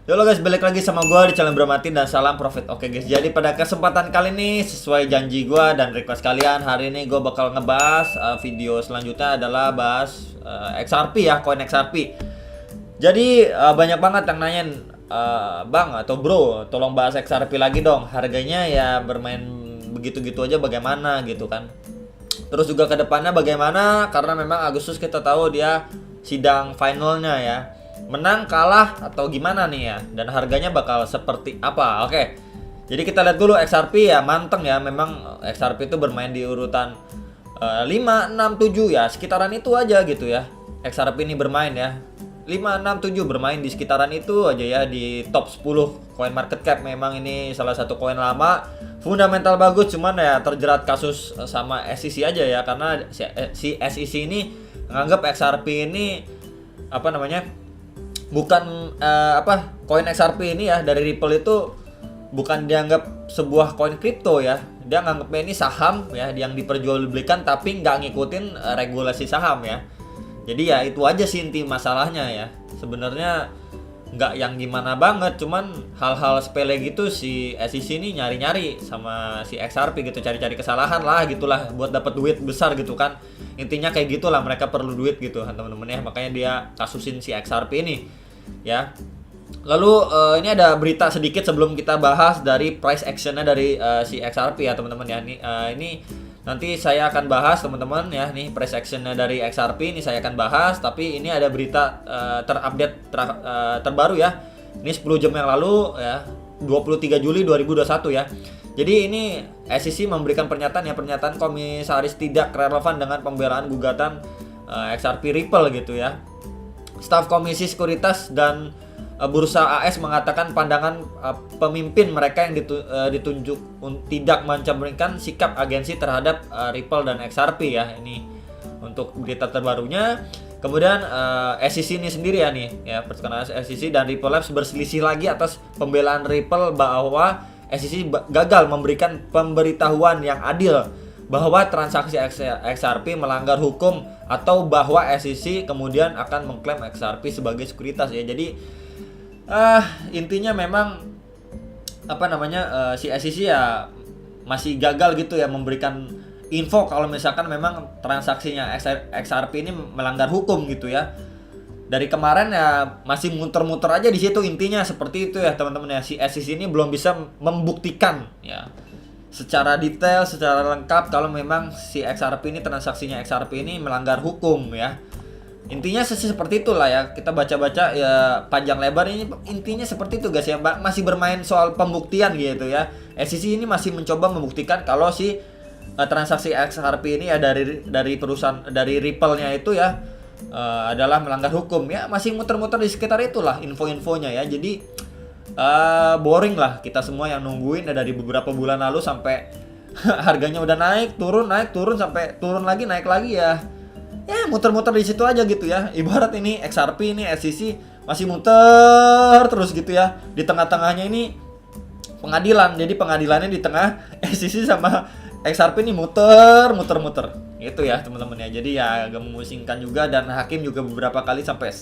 Halo guys, balik lagi sama gue di channel Bro Martin dan salam profit. Oke guys, jadi pada kesempatan kali ini sesuai janji gue dan request kalian, hari ini gue bakal ngebahas video selanjutnya adalah bahas XRP ya, koin XRP. Jadi banyak banget yang nanyain, bang atau bro, tolong bahas XRP lagi dong. Harganya ya bermain begitu-gitu aja bagaimana gitu kan. Terus juga ke depannya bagaimana, karena memang Agustus kita tahu dia sidang finalnya ya. Menang, kalah, atau gimana nih ya. Dan harganya bakal seperti apa. Oke, jadi kita lihat dulu XRP ya, manteng ya. Memang XRP itu bermain di urutan 5, 6, 7 ya. Sekitaran itu aja gitu ya. XRP ini bermain ya 5, 6, 7 bermain di sekitaran itu aja ya. Di top 10 coin market cap. Memang ini salah satu koin lama, fundamental bagus, cuman ya terjerat kasus sama SEC aja ya. Karena si SEC ini menganggap XRP ini apa namanya, bukan koin XRP ini ya dari Ripple itu bukan dianggap sebuah koin kripto ya. Dia nganggapnya ini saham ya yang diperjualbelikan tapi nggak ngikutin regulasi saham ya. Jadi ya itu aja sih inti masalahnya ya. Sebenarnya nggak yang gimana banget, cuman hal-hal sepele gitu si SEC ini nyari-nyari sama si XRP gitu, cari-cari kesalahan lah gitulah buat dapat duit besar gitu kan. Intinya kayak gitulah, mereka perlu duit gitu kan teman-teman ya, makanya dia kasusin si XRP ini ya. Lalu ini ada berita sedikit sebelum kita bahas dari price actionnya dari si XRP ya teman-teman ya. Ini nanti saya akan bahas teman-teman ya, nih price actionnya dari XRP ini saya akan bahas. Tapi ini ada berita terupdate terbaru ya. Ini 10 jam yang lalu ya, 23 Juli 2021 ya. Jadi ini SEC memberikan pernyataan komisaris tidak relevan dengan pembelaan gugatan XRP Ripple gitu ya. Staf Komisi Sekuritas dan Bursa AS mengatakan pandangan pemimpin mereka yang ditunjuk tidak mencerminkan sikap agensi terhadap Ripple dan XRP ya. Ini untuk berita terbarunya. Kemudian SEC ini sendiri ya nih ya, persekarang SEC dan Ripple Labs berselisih lagi atas pembelaan Ripple bahwa SEC gagal memberikan pemberitahuan yang adil bahwa transaksi XRP melanggar hukum, atau bahwa SEC kemudian akan mengklaim XRP sebagai sekuritas ya. Jadi intinya memang apa namanya, si SEC ya masih gagal gitu ya memberikan info kalau misalkan memang transaksinya XRP ini melanggar hukum gitu ya. Dari kemarin ya masih muter-muter aja di situ, intinya seperti itu ya teman-teman ya. Si SEC ini belum bisa membuktikan ya secara detail, secara lengkap kalau memang si XRP ini, transaksinya XRP ini melanggar hukum ya. Intinya seperti itulah ya. Kita baca-baca ya panjang lebar, ini intinya seperti itu guys ya. Masih bermain soal pembuktian gitu ya. SEC ini masih mencoba membuktikan kalau si transaksi XRP ini ya dari perusahaan, dari Ripple-nya itu ya adalah melanggar hukum ya. Masih muter-muter di sekitar itulah info-infonya ya. Jadi boring lah kita semua yang nungguin dari beberapa bulan lalu sampai harganya udah naik turun sampai turun lagi naik lagi ya. Ya muter-muter di situ aja gitu ya. Ibarat ini XRP ini SEC masih muter terus gitu ya. Di tengah-tengahnya ini pengadilan. Jadi pengadilannya di tengah, SEC sama XRP ini muter. Gitu ya teman-teman ya. Jadi ya agak memusingkan juga, dan hakim juga beberapa kali sampai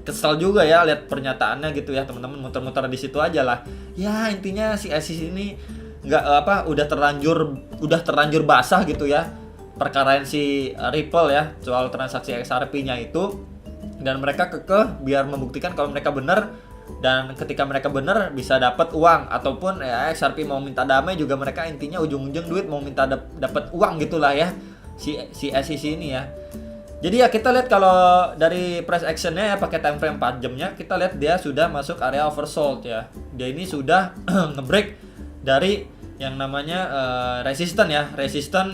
kesel juga ya lihat pernyataannya gitu ya teman-teman. Muter-muter di situ aja lah. Ya intinya si SEC ini udah terlanjur basah gitu ya perkara si Ripple ya soal transaksi XRP-nya itu, dan mereka kekeh biar membuktikan kalau mereka benar. Dan ketika mereka benar bisa dapat uang, ataupun ya XRP mau minta damai juga, mereka intinya ujung-ujung duit, mau minta dapat uang gitulah ya si SEC ini ya. Jadi ya kita lihat kalau dari price actionnya ya pakai time frame 4 jamnya, kita lihat dia sudah masuk area oversold ya. Dia ini sudah ngebreak dari yang namanya resisten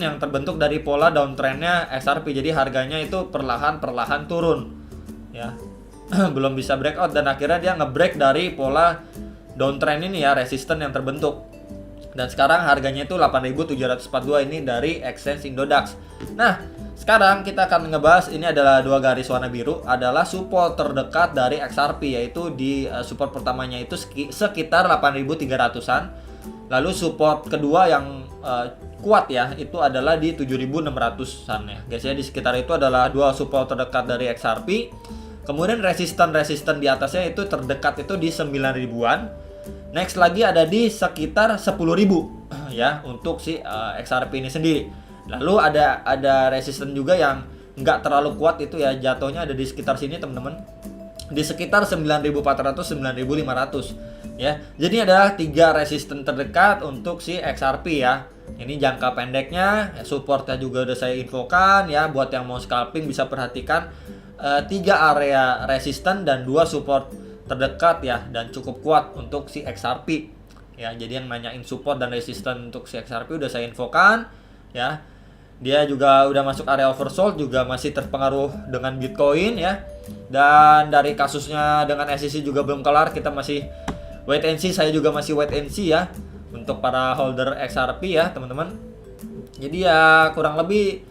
yang terbentuk dari pola downtrendnya XRP. Jadi harganya itu perlahan turun ya. Belum bisa breakout, dan akhirnya dia ngebreak dari pola downtrend ini ya, resisten yang terbentuk. Dan sekarang harganya itu 8.742 ini dari exchange Indodax. Nah, sekarang kita akan ngebahas, ini adalah dua garis warna biru, adalah support terdekat dari XRP, yaitu di support pertamanya itu sekitar 8.300-an. Lalu support kedua yang kuat ya itu adalah di 7.600-an ya guys ya. Di sekitar itu adalah dua support terdekat dari XRP. Kemudian resisten di atasnya itu terdekat itu di 9 ribuan. Next lagi ada di sekitar 10.000 ya untuk si XRP ini sendiri. Lalu ada resisten juga yang nggak terlalu kuat itu ya, jatuhnya ada di sekitar sini teman-teman. Di sekitar 9.400 9.500 ya. Jadi ada 3 resisten terdekat untuk si XRP ya. Ini jangka pendeknya, supportnya juga udah saya infokan ya. Buat yang mau scalping bisa perhatikan 3 area resisten dan 2 support terdekat ya, dan cukup kuat untuk si XRP ya. Jadi yang nanyain support dan resisten untuk si XRP udah saya infokan ya. Dia juga udah masuk area oversold, juga masih terpengaruh dengan Bitcoin ya. Dan dari kasusnya dengan SEC juga belum kelar, kita masih wait and see. Saya juga masih wait and see ya untuk para holder XRP ya teman-teman. Jadi ya kurang lebih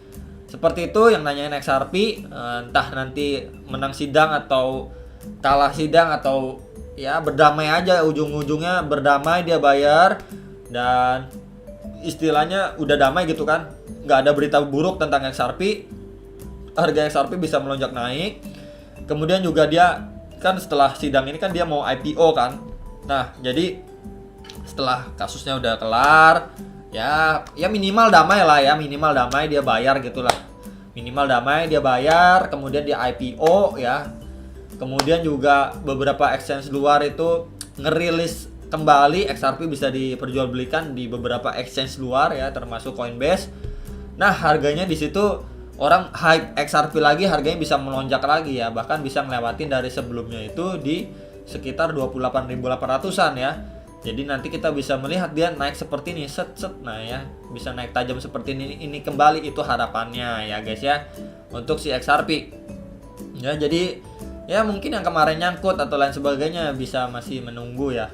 seperti itu yang nanyain XRP. Entah nanti menang sidang atau kalah sidang atau ya berdamai aja, ujung-ujungnya berdamai, dia bayar dan istilahnya udah damai gitu kan, nggak ada berita buruk tentang XRP, harga XRP bisa melonjak naik. Kemudian juga dia kan setelah sidang ini kan dia mau IPO kan. Nah jadi setelah kasusnya udah kelar ya minimal damai lah ya, minimal damai dia bayar gitulah, minimal damai dia bayar, kemudian dia IPO ya. Kemudian juga beberapa exchange luar itu ngerilis kembali XRP bisa diperjualbelikan di beberapa exchange luar ya, termasuk Coinbase. Nah, harganya di situ orang hype XRP lagi, harganya bisa melonjak lagi ya, bahkan bisa ngelewatin dari sebelumnya itu di sekitar 28.800-an ya. Jadi nanti kita bisa melihat dia naik seperti ini, set nah ya, bisa naik tajam seperti ini kembali, itu harapannya ya guys ya untuk si XRP. Ya, jadi ya mungkin yang kemarin nyangkut atau lain sebagainya bisa masih menunggu ya.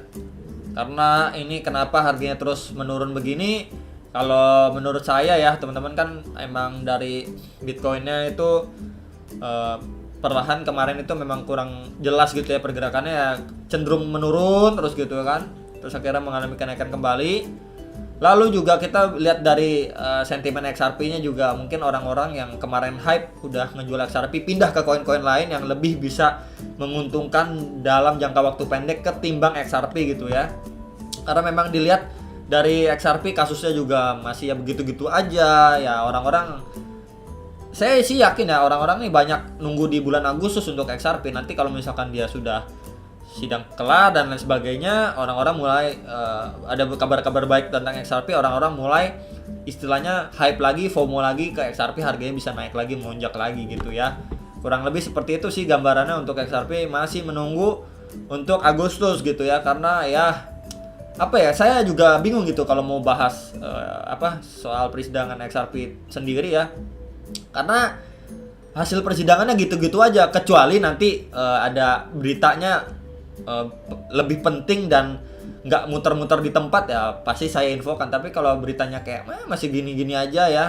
Karena ini kenapa harganya terus menurun begini? Kalau menurut saya ya teman-teman, kan emang dari Bitcoinnya itu perlahan kemarin itu memang kurang jelas gitu ya pergerakannya ya, cenderung menurun terus gitu kan. Terus akhirnya mengalami kenaikan kembali. Lalu juga kita lihat dari sentimen XRP-nya juga, mungkin orang-orang yang kemarin hype udah ngejual XRP pindah ke koin-koin lain yang lebih bisa menguntungkan dalam jangka waktu pendek ketimbang XRP gitu ya. Karena memang dilihat dari XRP kasusnya juga masih ya begitu-gitu aja ya. Orang-orang, saya sih yakin ya orang-orang nih banyak nunggu di bulan Agustus untuk XRP. Nanti kalau misalkan dia sudah sidang kelar dan lain sebagainya, orang-orang mulai ada kabar-kabar baik tentang XRP, orang-orang mulai istilahnya hype lagi, FOMO lagi ke XRP, harganya bisa naik lagi, melonjak lagi gitu ya. Kurang lebih seperti itu sih gambarannya untuk XRP. Masih menunggu untuk Agustus gitu ya, karena ya apa ya, saya juga bingung gitu kalau mau bahas soal persidangan XRP sendiri ya, karena hasil persidangannya gitu-gitu aja, kecuali nanti ada beritanya lebih penting dan nggak muter-muter di tempat ya pasti saya infokan. Tapi kalau beritanya kayak masih gini-gini aja ya,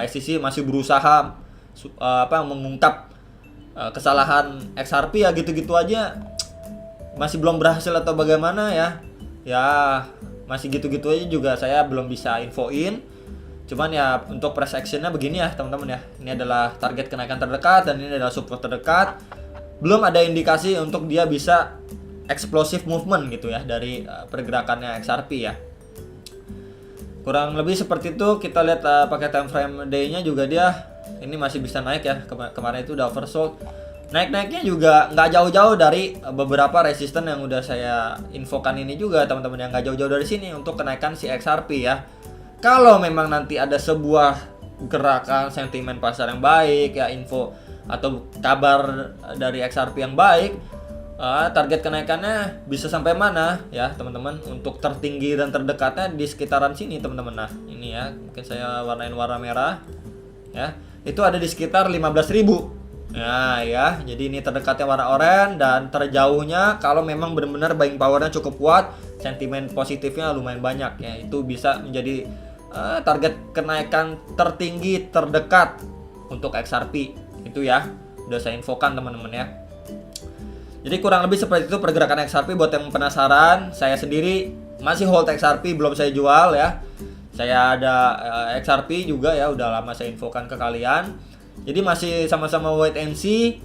SEC masih berusaha mengungkap kesalahan XRP ya gitu-gitu aja, masih belum berhasil atau bagaimana ya masih gitu-gitu aja juga saya belum bisa infoin. Cuman ya untuk price actionnya begini ya teman-teman ya, ini adalah target kenaikan terdekat dan ini adalah support terdekat. Belum ada indikasi untuk dia bisa explosive movement gitu ya dari pergerakannya XRP ya. Kurang lebih seperti itu. Kita lihat pakai time frame day-nya juga, dia ini masih bisa naik ya. Kemarin itu udah oversold. Naik-naiknya juga nggak jauh-jauh dari beberapa resisten yang udah saya infokan ini juga teman-teman, yang nggak jauh-jauh dari sini untuk kenaikan si XRP ya. Kalau memang nanti ada sebuah gerakan sentimen pasar yang baik ya, info atau kabar dari XRP yang baik, target kenaikannya bisa sampai mana ya teman-teman. Untuk tertinggi dan terdekatnya di sekitaran sini teman-teman. Nah ini ya, mungkin saya warnain warna merah ya, itu ada di sekitar 15.000 ya. Jadi ini terdekatnya warna oranye, dan terjauhnya kalau memang benar-benar buying powernya cukup kuat, sentimen positifnya lumayan banyak ya, itu bisa menjadi target kenaikan tertinggi terdekat untuk XRP itu ya, udah saya infokan teman-teman ya. Jadi kurang lebih seperti itu pergerakan XRP. Buat yang penasaran, saya sendiri masih hold XRP, belum saya jual ya. Saya ada XRP juga ya, udah lama saya infokan ke kalian. Jadi masih sama-sama wait and see.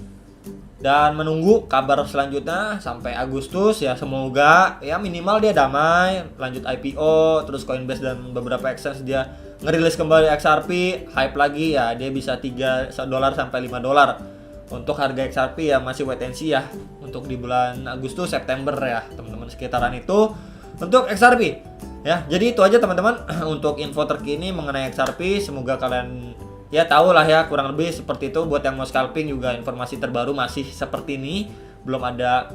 dan menunggu kabar selanjutnya sampai Agustus ya. Semoga ya minimal dia damai, lanjut IPO, terus Coinbase dan beberapa exchange dia ngerilis kembali XRP, hype lagi ya, dia bisa $3 sampai $5 untuk harga XRP ya. Masih wait and see ya untuk di bulan Agustus September ya teman-teman, sekitaran itu untuk XRP ya. Jadi itu aja teman-teman untuk info terkini mengenai XRP. Semoga kalian ya tahu lah ya kurang lebih seperti itu. Buat yang mau scalping juga informasi terbaru masih seperti ini, belum ada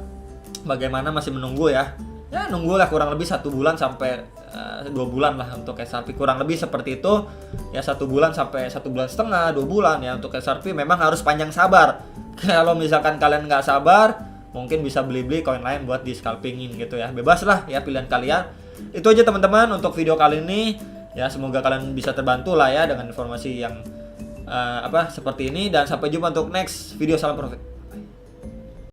bagaimana, masih menunggu ya. Ya nunggulah kurang lebih 1 bulan sampai 2 bulan lah untuk XRP, kurang lebih seperti itu ya. 1 bulan sampai 1,5 bulan, 2 bulan ya untuk XRP. Memang harus panjang sabar. Kalau misalkan kalian nggak sabar, mungkin bisa beli-beli koin lain buat di scalpingin gitu ya. Bebas lah ya, pilihan kalian. Itu aja teman-teman untuk video kali ini ya. Semoga kalian bisa terbantu lah ya dengan informasi yang seperti ini, dan sampai jumpa untuk next video. Salam profit.